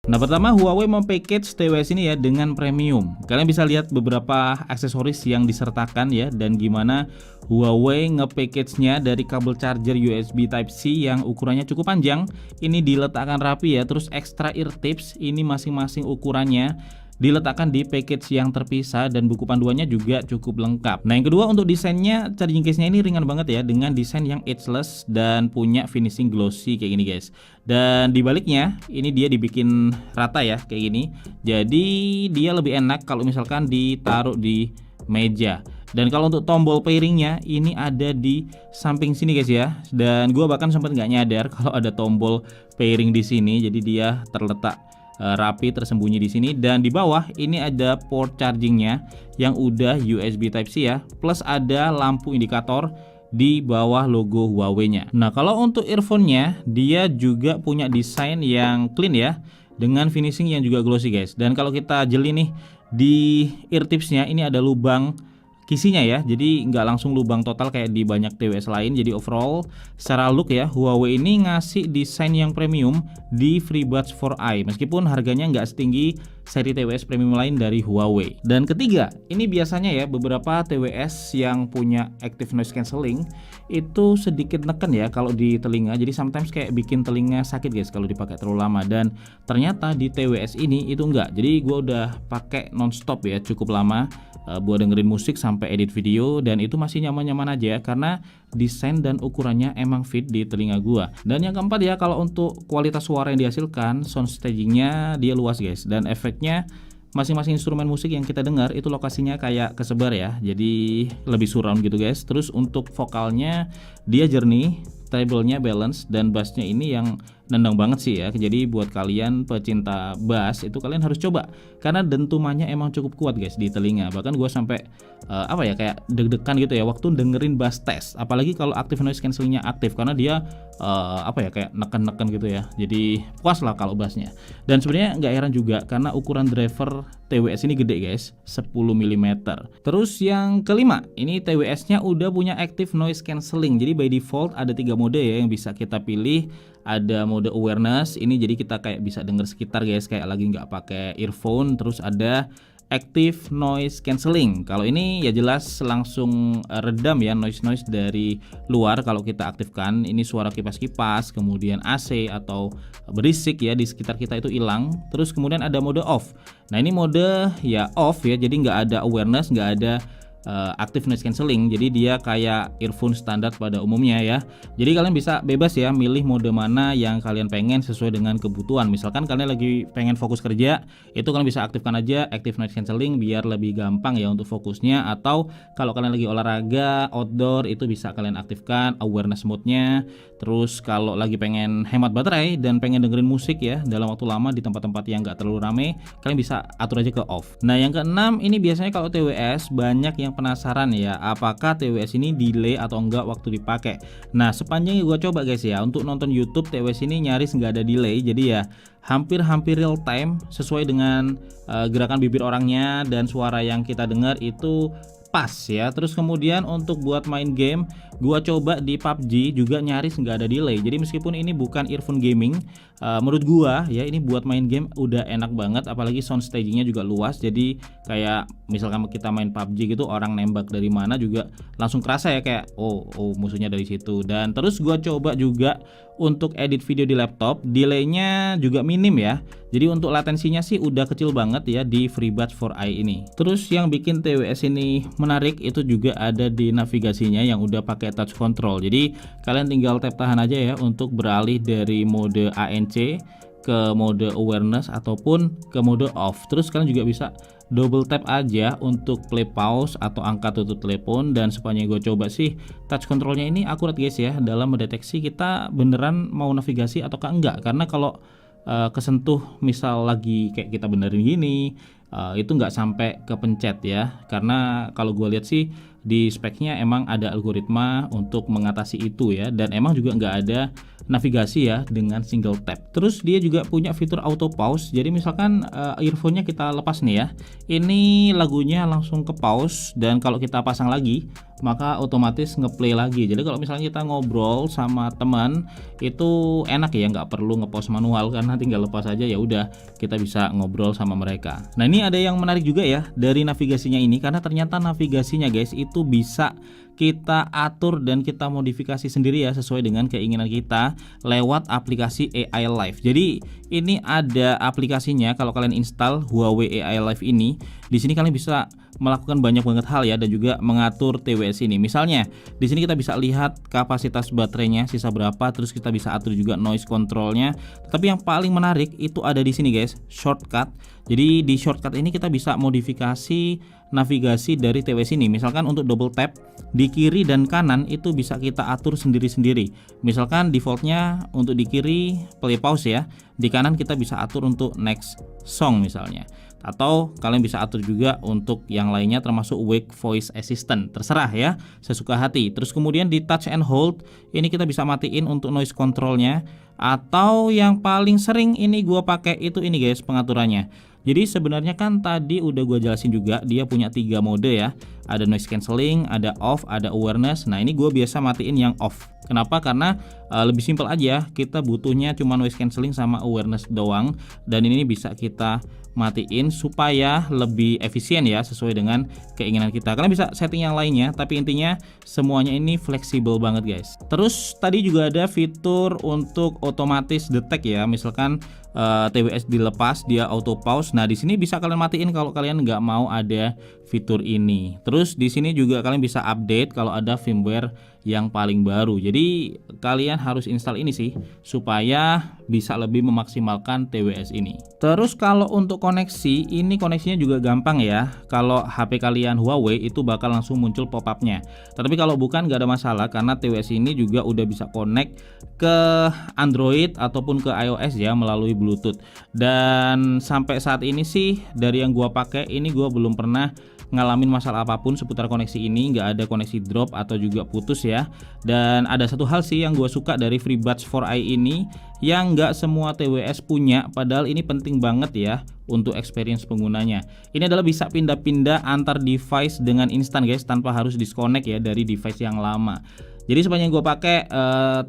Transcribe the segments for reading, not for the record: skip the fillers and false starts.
Nah, pertama Huawei package TWS ini ya dengan premium. Kalian bisa lihat beberapa aksesoris yang disertakan ya, dan gimana Huawei nge-package-nya dari kabel charger USB Type-C yang ukurannya cukup panjang. Ini diletakkan rapi ya, terus extra ear tips ini masing-masing ukurannya diletakkan di package yang terpisah, dan buku panduannya juga cukup lengkap. Nah, yang kedua untuk desainnya, charging case-nya ini ringan banget ya, dengan desain yang edgeless dan punya finishing glossy kayak gini guys. Dan di baliknya ini dia dibikin rata ya kayak gini. Jadi dia lebih enak kalau misalkan ditaruh di meja. Dan kalau untuk tombol pairingnya ini ada di samping sini guys ya. Dan gua bahkan sempat nggak nyadar kalau ada tombol pairing di sini. Jadi dia terletak rapi tersembunyi di sini, dan di bawah ini ada port chargingnya yang udah USB Type-C ya, plus ada lampu indikator di bawah logo Huawei-nya. Nah, kalau untuk earphone-nya dia juga punya desain yang clean ya, dengan finishing yang juga glossy guys. Dan kalau kita jeli nih di ear tips-nya ini ada lubang kisinya ya, jadi nggak langsung lubang total kayak di banyak TWS lain. Jadi overall secara look ya, Huawei ini ngasih desain yang premium di FreeBuds 4i, meskipun harganya nggak setinggi seri TWS premium lain dari Huawei. Dan ketiga, ini biasanya ya beberapa TWS yang punya active noise cancelling itu sedikit neken ya kalau di telinga, jadi sometimes kayak bikin telinga sakit guys kalau dipakai terlalu lama. Dan ternyata di TWS ini itu enggak, jadi gua udah pakai nonstop ya cukup lama buat dengerin musik sampai edit video, dan itu masih nyaman-nyaman aja karena desain dan ukurannya emang fit di telinga gua. Dan yang keempat ya, kalau untuk kualitas suara yang dihasilkan, sound stagingnya dia luas guys, dan efeknya masing-masing instrumen musik yang kita dengar itu lokasinya kayak kesebar ya, jadi lebih surround gitu guys. Terus untuk vokalnya dia jernih, treble-nya balance, dan bassnya ini yang nendang banget sih ya. Jadi buat kalian pecinta bass itu kalian harus coba, karena dentumannya emang cukup kuat guys di telinga. Bahkan gue sampai apa ya, kayak deg-degan gitu ya waktu dengerin bass test, apalagi kalau active noise cancellingnya aktif, karena dia apa ya, kayak neken-neken gitu ya. Jadi puas lah kalau bassnya. Dan sebenarnya nggak heran juga karena ukuran driver TWS ini gede guys, 10 mm. Terus yang kelima, ini TWS-nya udah punya active noise cancelling. Jadi by default ada 3 mode ya yang bisa kita pilih. Ada mode awareness, ini jadi kita kayak bisa denger sekitar guys, kayak lagi nggak pakai earphone. Terus ada active noise cancelling, kalau ini ya jelas langsung redam ya noise dari luar kalau kita aktifkan. Ini suara kipas-kipas, kemudian AC atau berisik ya di sekitar kita itu hilang. Terus kemudian ada mode off. Nah, ini mode ya off ya, jadi nggak ada awareness, nggak ada active noise cancelling, jadi dia kayak earphone standar pada umumnya ya. Jadi kalian bisa bebas ya milih mode mana yang kalian pengen sesuai dengan kebutuhan. Misalkan kalian lagi pengen fokus kerja, itu kalian bisa aktifkan aja active noise cancelling biar lebih gampang ya untuk fokusnya. Atau kalau kalian lagi olahraga outdoor, itu bisa kalian aktifkan awareness mode-nya. Terus kalau lagi pengen hemat baterai dan pengen dengerin musik ya dalam waktu lama di tempat-tempat yang nggak terlalu rame, kalian bisa atur aja ke off. Nah, yang keenam, ini biasanya kalau TWS banyak yang penasaran ya, apakah TWS ini delay atau enggak waktu dipakai. Nah, sepanjang gue coba guys ya, untuk nonton YouTube TWS ini nyaris nggak ada delay, jadi ya hampir real time sesuai dengan gerakan bibir orangnya, dan suara yang kita dengar itu pas ya. Terus kemudian untuk buat main game, gua coba di PUBG juga nyaris nggak ada delay. Jadi meskipun ini bukan earphone gaming, menurut gua ya ini buat main game udah enak banget. Apalagi sound stagingnya juga luas, jadi kayak misalkan kita main PUBG gitu, orang nembak dari mana juga langsung kerasa ya, kayak oh musuhnya dari situ. Dan terus gua coba juga untuk edit video di laptop, delaynya juga minim ya. Jadi untuk latensinya sih udah kecil banget ya di FreeBuds 4i ini. Terus yang bikin TWS ini menarik itu juga ada di navigasinya yang udah pakai touch control. Jadi kalian tinggal tap tahan aja ya untuk beralih dari mode ANC ke mode awareness ataupun ke mode off. Terus kalian juga bisa double tap aja untuk play pause atau angkat tutup telepon. Dan sepanjang gue coba sih touch controlnya ini akurat guys ya, dalam mendeteksi kita beneran mau navigasi ataukah enggak. Karena kalau kesentuh misal lagi kayak kita benerin gini, itu nggak sampai kepencet ya. Karena kalau gue lihat sih di speknya emang ada algoritma untuk mengatasi itu ya, dan emang juga nggak ada navigasi ya dengan single tap. Terus dia juga punya fitur auto pause. Jadi misalkan earphone-nya kita lepas nih ya, ini lagunya langsung ke pause, dan kalau kita pasang lagi maka otomatis ngeplay lagi. Jadi kalau misalnya kita ngobrol sama teman itu enak ya, nggak perlu ngepost manual karena tinggal lepas aja ya udah kita bisa ngobrol sama mereka. Nah ini ada yang menarik juga ya dari navigasinya ini, karena ternyata navigasinya guys itu bisa kita atur dan kita modifikasi sendiri ya sesuai dengan keinginan kita lewat aplikasi AI Live. Jadi ini ada aplikasinya, kalau kalian install Huawei AI Live ini, di sini kalian bisa melakukan banyak banget hal ya dan juga mengatur TWS ini. Misalnya di sini kita bisa lihat kapasitas baterainya sisa berapa, terus kita bisa atur juga noise controlnya. Tapi yang paling menarik itu ada di sini guys, shortcut. Jadi di shortcut ini kita bisa modifikasi navigasi dari TWS ini. Misalkan untuk double tap di kiri dan kanan itu bisa kita atur sendiri-sendiri. Misalkan defaultnya untuk di kiri play pause ya, di kanan kita bisa atur untuk next song misalnya. Atau kalian bisa atur juga untuk yang lainnya termasuk wake voice assistant, terserah ya, sesuka hati. Terus kemudian di touch and hold ini kita bisa matiin untuk noise controlnya, atau yang paling sering ini gua pakai itu ini guys pengaturannya. Jadi sebenarnya kan tadi udah gue jelasin juga dia punya 3 mode ya. Ada noise cancelling, ada off, ada awareness. Nah ini gue biasa matiin yang off. Kenapa? Karena lebih simpel aja, kita butuhnya cuma noise cancelling sama awareness doang. Dan ini bisa kita matiin supaya lebih efisien ya, sesuai dengan keinginan kita. Kalian bisa setting yang lainnya, tapi intinya semuanya ini fleksibel banget guys. Terus tadi juga ada fitur untuk otomatis detect ya, misalkan TWS dilepas dia auto pause. Nah di sini bisa kalian matiin kalau kalian nggak mau ada fitur ini. Terus di sini juga kalian bisa update kalau ada firmware yang paling baru. Jadi kalian harus install ini sih supaya bisa lebih memaksimalkan TWS ini. Terus kalau untuk koneksi, ini koneksinya juga gampang ya. Kalau HP kalian Huawei itu bakal langsung muncul pop-up-nya. Tapi kalau bukan nggak ada masalah karena TWS ini juga udah bisa connect ke Android ataupun ke iOS ya melalui Bluetooth. Dan sampai saat ini sih dari yang gua pakai ini gua belum pernah ngalamin masalah apapun seputar koneksi ini, nggak ada koneksi drop atau juga putus ya. Dan ada satu hal sih yang gue suka dari FreeBuds 4i ini, yang nggak semua TWS punya, padahal ini penting banget ya untuk experience penggunanya. Ini adalah bisa pindah-pindah antar device dengan instan guys, tanpa harus disconnect ya dari device yang lama. Jadi sepanjang gue pakai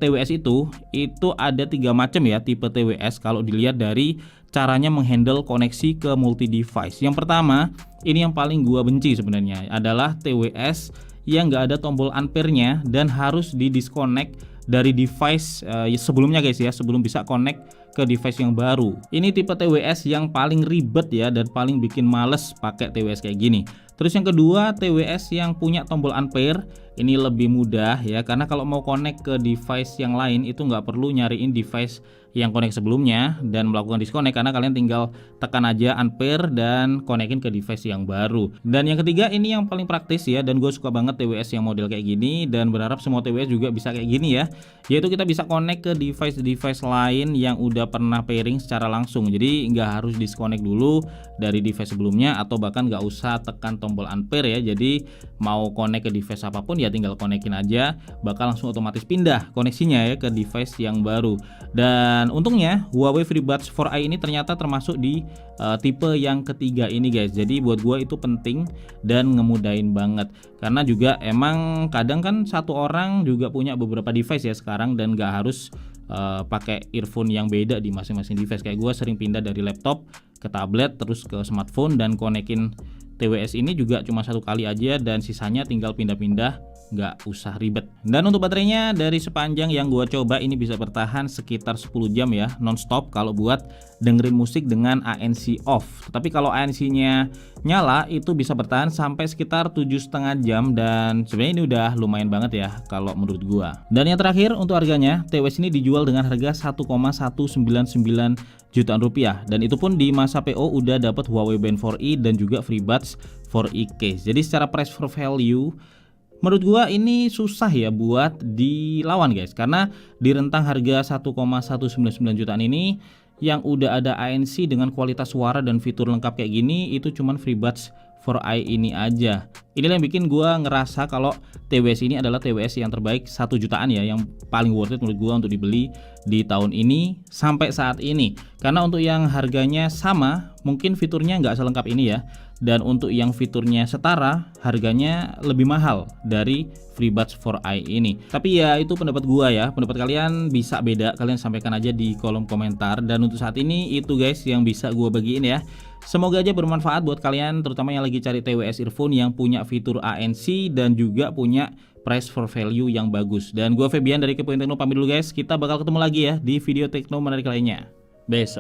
TWS itu ada 3 macam ya tipe TWS kalau dilihat dari caranya menghandle koneksi ke multi device. Yang pertama, ini yang paling gue benci sebenarnya, adalah TWS yang nggak ada tombol ampere-nya dan harus di disconnect dari device sebelumnya guys ya, sebelum bisa connect ke device yang baru. Ini tipe TWS yang paling ribet ya dan paling bikin males pakai TWS kayak gini. Terus yang kedua, TWS yang punya tombol ampere ini lebih mudah ya, karena kalau mau connect ke device yang lain itu nggak perlu nyariin device yang connect sebelumnya dan melakukan disconnect, karena kalian tinggal tekan aja ampere dan connectin ke device yang baru. Dan yang ketiga ini yang paling praktis ya, dan gue suka banget TWS yang model kayak gini dan berharap semua TWS juga bisa kayak gini ya, yaitu kita bisa connect ke device-device lain yang udah pernah pairing secara langsung. Jadi nggak harus disconnect dulu dari device sebelumnya atau bahkan nggak usah tekan tombol ampere ya. Jadi mau connect ke device apapun ya tinggal connectin aja, bakal langsung otomatis pindah koneksinya ya ke device yang baru. Dan untungnya Huawei FreeBuds 4i ini ternyata termasuk di tipe yang ketiga ini guys. Jadi buat gua itu penting dan ngemudahin banget, karena juga emang kadang kan satu orang juga punya beberapa device ya sekarang, dan nggak harus pakai earphone yang beda di masing-masing device. Kayak gue sering pindah dari laptop ke tablet terus ke smartphone, dan konekin TWS ini juga cuma 1 kali aja dan sisanya tinggal pindah-pindah, nggak usah ribet. Dan untuk baterainya dari sepanjang yang gue coba ini bisa bertahan sekitar 10 jam ya nonstop kalau buat dengerin musik dengan ANC off. Tapi kalau ANC-nya nyala itu bisa bertahan sampai sekitar 7,5 jam, dan sebenarnya ini udah lumayan banget ya kalau menurut gua. Dan yang terakhir untuk harganya, TWS ini dijual dengan harga 1,199 jutaan rupiah, dan itu pun di masa PO udah dapat Huawei Band 4i dan juga FreeBuds 4i case. Jadi secara price for value menurut gua ini susah ya buat dilawan guys, karena di rentang harga 1,199 jutaan ini yang udah ada ANC dengan kualitas suara dan fitur lengkap kayak gini itu cuman FreeBuds for Eye ini aja. Inilah yang bikin gue ngerasa kalau TWS ini adalah TWS yang terbaik 1 jutaan ya, yang paling worth it menurut gue untuk dibeli di tahun ini sampai saat ini. Karena untuk yang harganya sama, mungkin fiturnya nggak selengkap ini ya. Dan untuk yang fiturnya setara, harganya lebih mahal dari FreeBuds 4i ini. Tapi ya itu pendapat gua ya. Pendapat kalian bisa beda, kalian sampaikan aja di kolom komentar. Dan untuk saat ini itu guys yang bisa gua bagiin ya. Semoga aja bermanfaat buat kalian, terutama yang lagi cari TWS earphone yang punya fitur ANC dan juga punya price for value yang bagus. Dan gua Febian dari Kepoin Tekno pamit dulu guys. Kita bakal ketemu lagi ya di video tekno menarik lainnya besok.